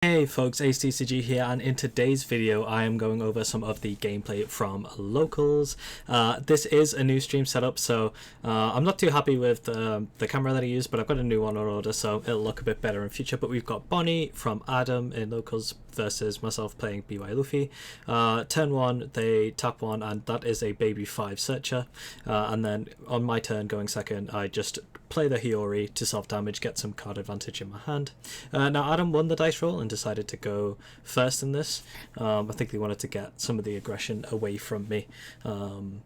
Hey folks, ACCG here, and in today's video I am going over some of the gameplay from locals. This is a new stream setup, so I'm not too happy with the camera that I use, but I've got a new one on order, so it'll look a bit better in future. But we've got Bonney from Adam in locals versus myself playing BY Luffy. Turn 1, they tap 1, and that is a baby 5 searcher. And then on my turn going second, I just play the Hiyori to self-damage, get some card advantage in my hand. Now Adam won the dice roll and decided to go first in this. I think they wanted to get some of the aggression away from me and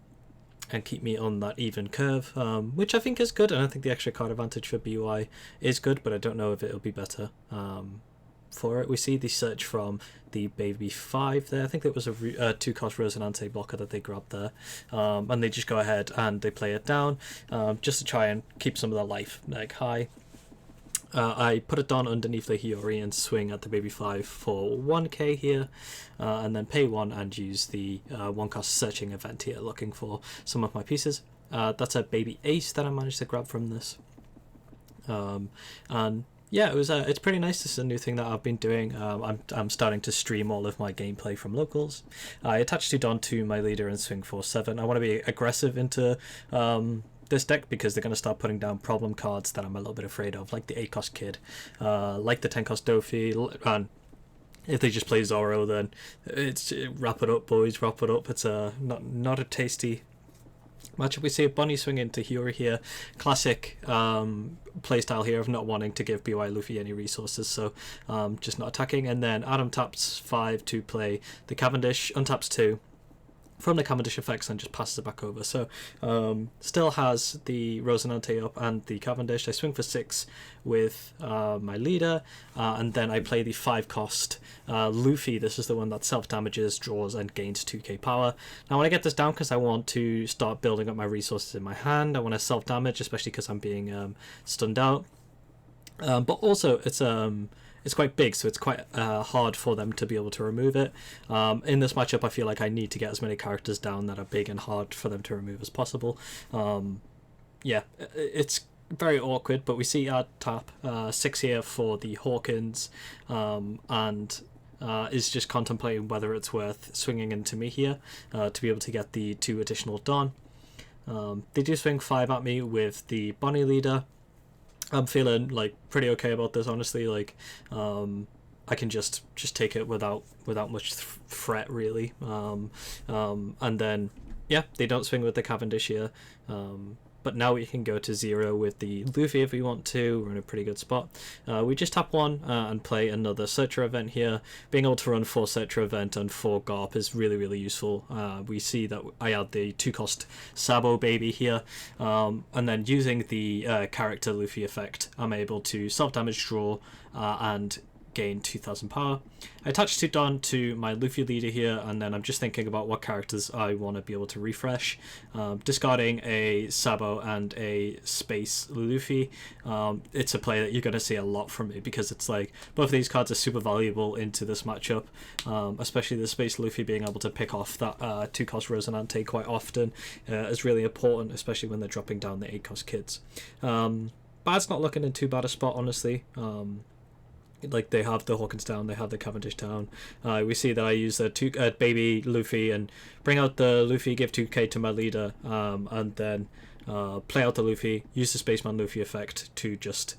keep me on that even curve, which I think is good, and I think the extra card advantage for BY is good, but I don't know if it'll be better for it. We see the search from the baby 5 there. I think it was a 2-cost Rosinante blocker that they grabbed there, and they just go ahead and they play it down just to try and keep some of their life high. I put it down underneath the Hiyori and swing at the baby 5 for 1k here, and then pay 1 and use the 1-cost searching event here looking for some of my pieces. That's a baby ace that I managed to grab from this, and yeah, it's pretty nice. This is a new thing that I've been doing. I'm starting to stream all of my gameplay from locals. I attach 2 Don to my leader and swing for 7. I want to be aggressive into this deck because they're going to start putting down problem cards that I'm a little bit afraid of, like the 8-cost Kid, like the 10-cost Dofi, and if they just play Zoro, then it's wrap it up, boys, wrap it up. It's not a tasty matchup. We see a Bonney swing into Hiyori here. Classic playstyle here of not wanting to give BY Luffy any resources, so just not attacking. And then Adam taps 5 to play the Cavendish, untaps 2 from the Cavendish effects and just passes it back over. So still has the Rosinante up and the Cavendish. I swing for 6 with my leader, and then I play the 5-cost Luffy. This is the one that self-damages, draws, and gains 2k power. Now I want to get this down because I want to start building up my resources in my hand. I want to self-damage, especially because I'm being stunned out. But also it's quite big, so it's quite hard for them to be able to remove it. In this matchup, I feel like I need to get as many characters down that are big and hard for them to remove as possible. Yeah, it's very awkward, but we see our tap 6 here for the Hawkins, and is just contemplating whether it's worth swinging into me here to be able to get the 2 additional Don. They do swing 5 at me with the Bonney leader. I'm feeling like pretty okay about this, honestly. Like I can just take it without much threat, really. And then yeah, they don't swing with the Cavendish here, but now we can go to 0 with the Luffy if we want to. We're in a pretty good spot. We just tap 1 and play another Searcher event here. Being able to run 4 Searcher event and 4 Garp is really useful. We see that I add the 2-cost Sabo baby here, and then using the character Luffy effect, I'm able to self-damage, draw, and gain 2000 power. I attach 2 Don to my Luffy leader here, and then I'm just thinking about what characters I want to be able to refresh, discarding a Sabo and a Space Luffy. It's a play that you're going to see a lot from me because it's like both of these cards are super valuable into this matchup, especially the Space Luffy being able to pick off that 2-cost Rosinante quite often is really important, especially when they're dropping down the 8-cost kids. Bad's not looking in too bad a spot, honestly. Like they have the Hawkins down, they have the Cavendish down. We see that I use the baby Luffy and bring out the Luffy, give 2k to my leader, and then play out the Luffy, use the Spaceman Luffy effect to just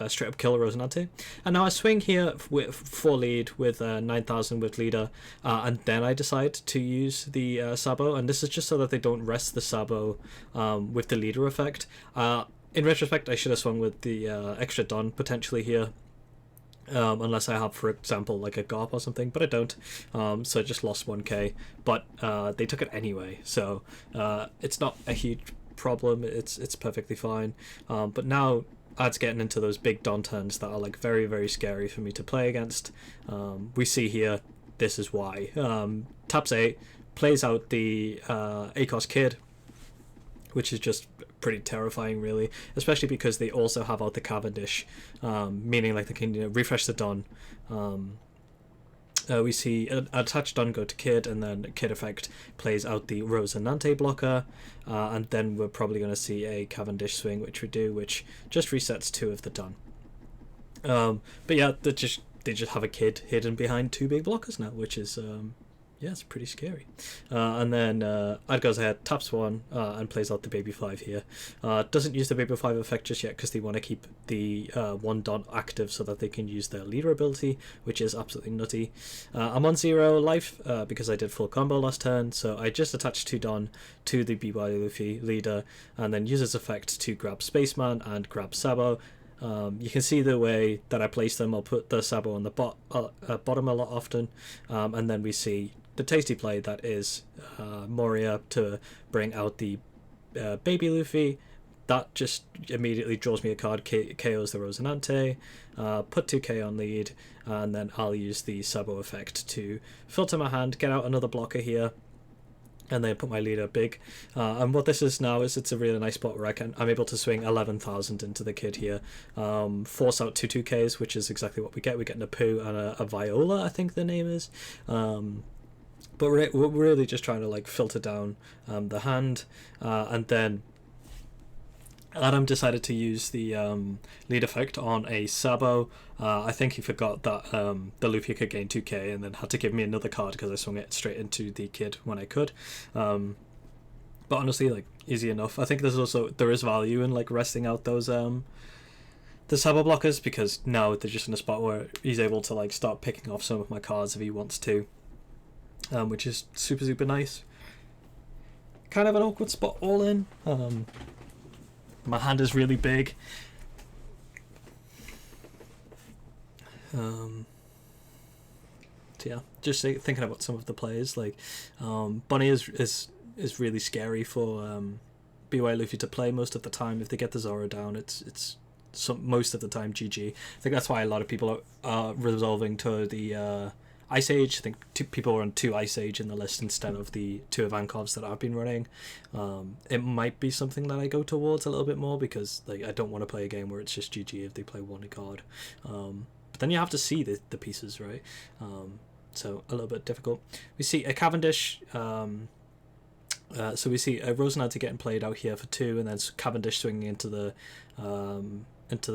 straight up kill Rosinante. And now I swing here with 4 lead with 9000 with leader, and then I decide to use the Sabo, and this is just so that they don't rest the Sabo with the leader effect. In retrospect, I should have swung with the extra Don potentially here, unless I have, for example, like a Garp or something, but I don't, so I just lost 1k, but they took it anyway, so it's not a huge problem, it's perfectly fine. But now Ad's getting into those big Don turns that are like very scary for me to play against. We see here, this is why. Taps 8, plays out the 8-cost Kid, which is just pretty terrifying, really, especially because they also have out the Cavendish, meaning like they can refresh the Don. We see a attached Don go to Kid, and then Kid effect plays out the Rosinante blocker, and then we're probably going to see a Cavendish swing, which we do, which just resets 2 of the Don. But yeah, they just have a kid hidden behind two big blockers now, which is yeah, it's pretty scary. And then Ad goes ahead, taps one, and plays out the baby 5 here. Doesn't use the baby 5 effect just yet because they want to keep the 1 Don active so that they can use their leader ability, which is absolutely nutty. I'm on 0 life because I did full combo last turn, so I just attached 2 Don to the BY Luffy leader, and then use his effect to grab Spaceman and grab Sabo. You can see the way that I place them. I'll put the Sabo on the bottom a lot often, and then we see the tasty play that is Moria to bring out the baby Luffy. That just immediately draws me a card, KOs the Rosinante, put 2k on lead, and then I'll use the Sabo effect to filter my hand, get out another blocker here, and then put my leader big. And what this is now is it's a really nice spot where I'm able to swing 11,000 into the kid here, force out 2 2Ks, which is exactly what we get. We get Napu and a Viola, I think the name is. But we're really just trying to like filter down the hand, and then Adam decided to use the lead effect on a Sabo. I think he forgot that the Luffy could gain 2k and then had to give me another card because I swung it straight into the kid when I could. But honestly, like, easy enough. I think there is value in like resting out those the Sabo blockers, because now they're just in a spot where he's able to like start picking off some of my cards if he wants to, which is super nice. Kind of an awkward spot all in. My hand is really big. So yeah, just thinking about some of the players, like Bonney is really scary for BY Luffy to play most of the time. If they get the Zoro down, it's most of the time GG. I think that's why a lot of people are resolving to the Ice Age. I think people are on 2 Ice Age in the list instead of the 2 Ivankovs that I've been running. It might be something that I go towards a little bit more, because like I don't want to play a game where it's just GG if they play 1 card. But then you have to see the pieces, right? So a little bit difficult. We see a Cavendish. So we see a Rosinante getting played out here for 2, and then Cavendish swinging into the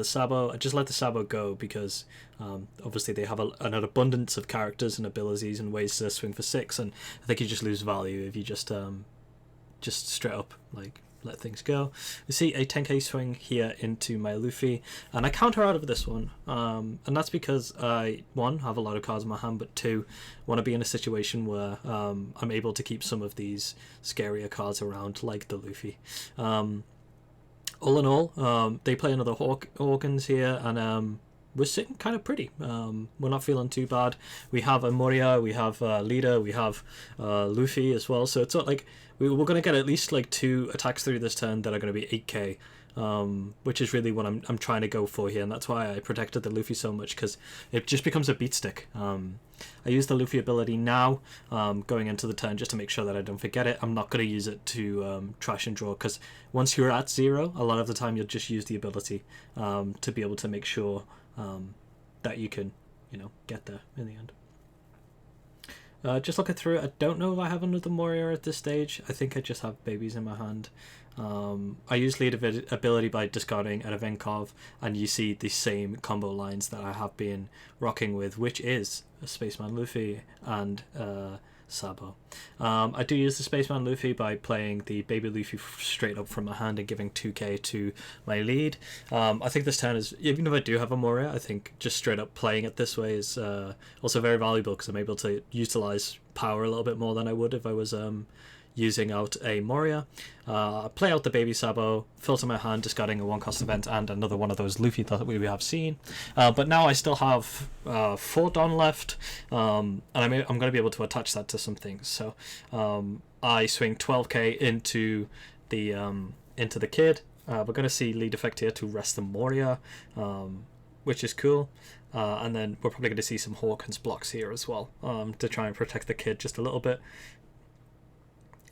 Sabo. I just let the Sabo go because obviously they have an abundance of characters and abilities and ways to swing for 6, and I think you just lose value if you just straight up like let things go. We see a 10k swing here into my Luffy, and I counter out of this one, and that's because I, 1, have a lot of cards in my hand, but 2, want to be in a situation where I'm able to keep some of these scarier cards around, like the Luffy. All in all, they play another Hawkins here, and we're sitting kind of pretty. We're not feeling too bad. We have a Moria, we have Leader, we have Luffy as well, so it's not like we're going to get at least like 2 attacks through this turn that are going to be 8k, which is really what I'm trying to go for here, and that's why I protected the Luffy so much, because it just becomes a beat stick. I use the Luffy ability now, going into the turn, just to make sure that I don't forget it. I'm not going to use it to trash and draw, because once you're at 0, a lot of the time you'll just use the ability to be able to make sure that you can, get there in the end. Just looking through it, I don't know if I have another Moria at this stage. I think I just have babies in my hand. I use lead ability by discarding an Ivankov, and you see the same combo lines that I have been rocking with, which is a Spaceman Luffy and Sabo. I do use the Spaceman Luffy by playing the baby Luffy straight up from my hand and giving 2k to my lead. I think this turn is, even if I do have a Moria, I think just straight up playing it this way is also very valuable, because I'm able to utilize power a little bit more than I would if I was using out a Moria. Play out the baby Sabo, filter my hand, discarding a 1-cost event and another one of those Luffy that we have seen. But now I still have 4 Don left, and I'm going to be able to attach that to some things. So I swing 12k into the kid. We're going to see lead effect here to rest the Moria, which is cool. And then we're probably going to see some Hawkins blocks here as well, to try and protect the kid just a little bit.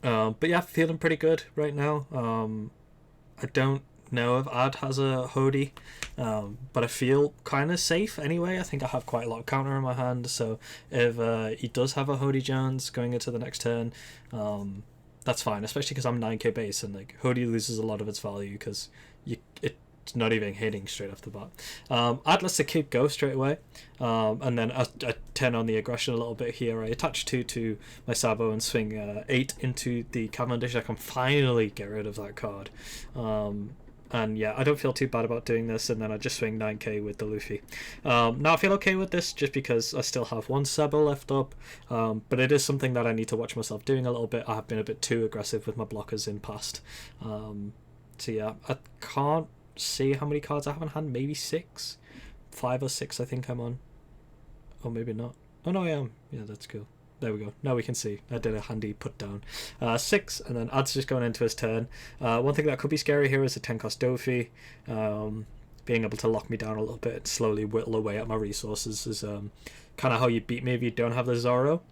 But yeah, feeling pretty good right now. I don't know if Ad has a Hody, but I feel kind of safe anyway. I think I have quite a lot of counter in my hand, so if he does have a Hody Jones going into the next turn, that's fine, especially because I'm 9k base, and like Hody loses a lot of its value because not even hitting straight off the bat. Add lets the kid go straight away, and then I turn on the aggression a little bit here. I attach 2 to my Sabo and swing 8 into the Cavendish. I can finally get rid of that card. And yeah, I don't feel too bad about doing this, and then I just swing 9k with the Luffy. Now I feel okay with this just because I still have 1 Sabo left up, but it is something that I need to watch myself doing a little bit. I have been a bit too aggressive with my blockers in past. So yeah, I can't see how many cards I have in hand. Maybe 6? 5 or 6 I think I'm on. Or maybe not. Oh no, I am. Yeah, that's cool. There we go. Now we can see. I did a handy put down. 6, and then Ad's just going into his turn. One thing that could be scary here is a 10-cost Dofi. Being able to lock me down a little bit and slowly whittle away at my resources is kind of how you beat me if you don't have the Zoro.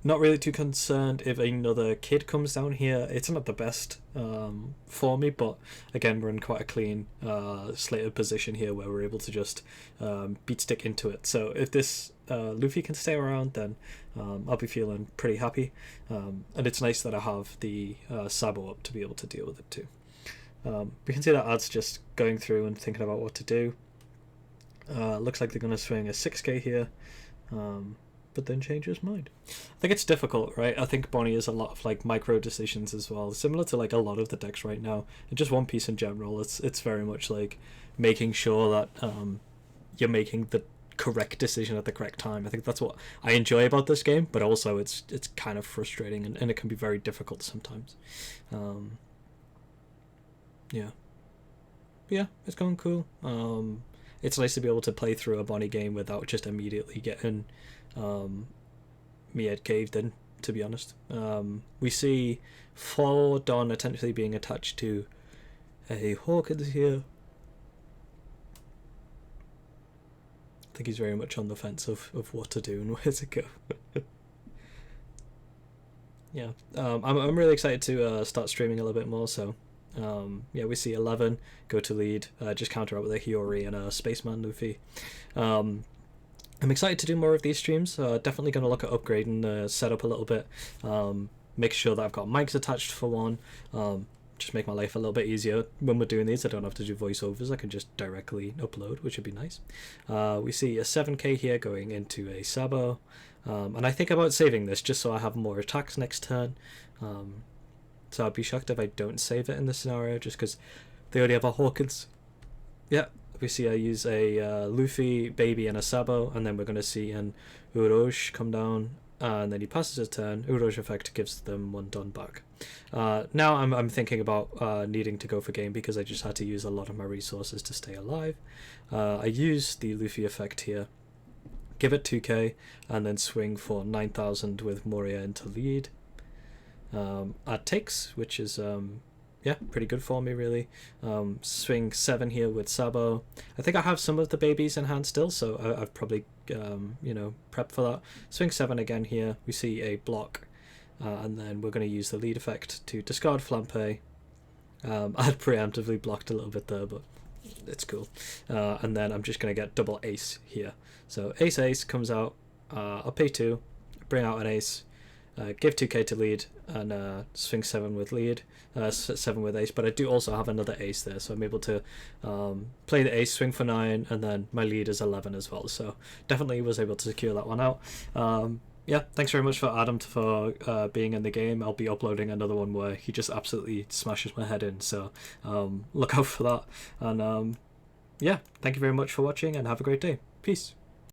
Not really too concerned if another kid comes down here. It's not the best for me, but again, we're in quite a clean slated position here where we're able to just beat stick into it. So if this Luffy can stay around, then I'll be feeling pretty happy. And it's nice that I have the Sabo up to be able to deal with it too. We can see that Ad's just going through and thinking about what to do. Looks like they're going to swing a 6k here. But then change his mind. I think it's difficult, right? I think Bonney is a lot of like micro decisions as well, similar to like a lot of the decks right now, and just One Piece in general. It's very much like making sure that you're making the correct decision at the correct time. I think that's what I enjoy about this game, but also it's kind of frustrating and it can be very difficult sometimes. Yeah, it's going cool. It's nice to be able to play through a Bonney game without just immediately getting me head caved in, to be honest. We see 4 Don potentially being attached to a Hawkins here. I think he's very much on the fence of what to do and where to go. Yeah, I'm really excited to start streaming a little bit more, so yeah, we see 11 go to lead, just counter out with a Hiyori and a Spaceman Luffy. I'm excited to do more of these streams. Definitely going to look at upgrading the setup a little bit. Make sure that I've got mics attached for one. Just make my life a little bit easier. When we're doing these, I don't have to do voiceovers. I can just directly upload, which would be nice. We see a 7k here going into a Sabo. And I think about saving this just so I have more attacks next turn. So I'd be shocked if I don't save it in this scenario, just because they already have a Hawkins. Yeah, we see I use a Luffy, Baby, and a Sabo, and then we're going to see an Uroge come down, and then he passes his turn. Uroge effect gives them 1 Don back. Now I'm thinking about needing to go for game because I just had to use a lot of my resources to stay alive. I use the Luffy effect here, give it 2k, and then swing for 9,000 with Moria into lead. Add takes, which is yeah, pretty good for me really. Swing 7 here with Sabo. I think I have some of the babies in hand still, so I've probably prepped for that. Swing 7 again here. We see a block, and then we're going to use the lead effect to discard Flampe. I'd preemptively blocked a little bit there, but it's cool. And then I'm just going to get double ace here. So ace comes out. I'll pay 2, bring out an ace. Give 2k to lead, and swing 7 with lead, 7 with ace, but I do also have another ace there, so I'm able to play the ace, swing for 9, and then my lead is 11 as well, so definitely was able to secure that one out. Yeah, thanks very much for Adam for being in the game. I'll be uploading another one where he just absolutely smashes my head in, so look out for that. And yeah, thank you very much for watching, and have a great day. Peace.